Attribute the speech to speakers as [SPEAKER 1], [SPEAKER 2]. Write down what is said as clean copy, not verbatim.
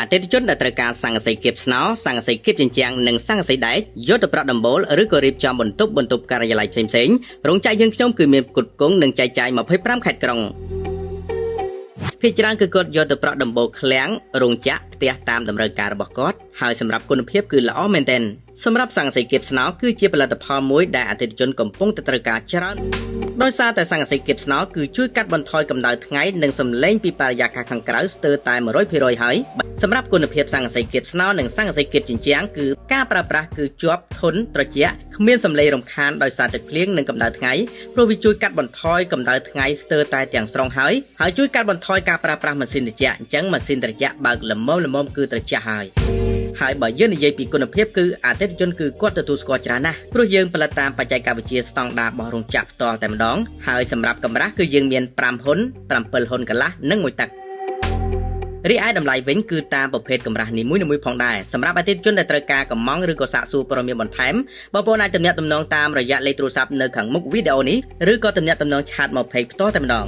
[SPEAKER 1] អតិថិជនដែលត្រូវការសង្កសីគៀបស្នោសង្កសីគៀបជញ្ជាំងនិងសង្កសីដែកយកទៅប្រក់ដំបូលឬក៏រៀបចំបន្ទប់ការិយាល័យផ្សេងៗរោងចក្រយើងខ្ញុំគឺមានផ្គត់ផ្គង់និងចែកចាយ25ខេត្តក្រុងភាគច្រើនគឺគាត់យកទៅប្រក់ដំបូលឃ្លាំងរោងចក្រផ្ទះតាមតម្រូវការរបស់គាត់ហើយសម្រាប់គុណភាពគឺល្អមែនទែនសម្រាប់សង្កសីគៀបស្នោគឺជាផលិតផលមួយដែលអតិថិជនកំពុងតែត្រូវការច្រើនដោយសារតែសង្កសីគៀបស្នោគឺជួយកាត់បន្ថយកម្ដៅថ្ងៃនិងសម្លេងពីបរិយាកាសខាងក្រៅស្ទើរតែ 100% ហើយសម្រាប់គុណភាពសង្កសីគៀបស្នោនិងសង្កសីគៀបជញ្ជាំងគឺការប្រើប្រាស់គឺជាប់ធន់ត្រជាក់គ្មានសម្លេងរំខានដោយសារទឹកភ្លៀងនិងកម្ដៅថ្ងៃព្រោះវាជួយកាត់បន្ថយកម្ដៅថ្ងៃស្ទើរតែទាំងស្រុងហើយជួយកាត់បន្ថយការប្រើប្រាស់ម៉ាស៊ីនត្រជាក់អញ្ចឹងម៉ាស៊ីនត្រជាក់បើកល្មមគឺត្រជាក់ហើយបើយើងនិយាយពីគុណភាពគឺអតិថិជនគឺគាត់ទទួលស្គាល់ច្រើនណាស់ព្រោះយើងផលិតតាមបច្ចេកវិទ្យាស្តង់ដាររបស់រោងចក្រផ្ទាល់តែម្ដងហើយសម្រាប់កម្រាស់គឺយើងមាន5ហ៊ុន7ហ៊ុនកន្លះនិង1ទឹករីឯតម្លៃវិញគឺតាមប្រភេទកម្រាស់នីមួយៗផងដែរសម្រាប់អតិថិជនដែលត្រូវការកម្មង់ឬក៏សាកសួរព័ត៌មានបន្ថែមបងប្អូនអាចទំនាក់ទំនងតាមរយៈលេខទូរស័ព្ទនៅខាងមុខវីដេអូនេះឬក៏ទំនាក់ទំនងឆាតមកពេចផ្ទាល់តែម្ដង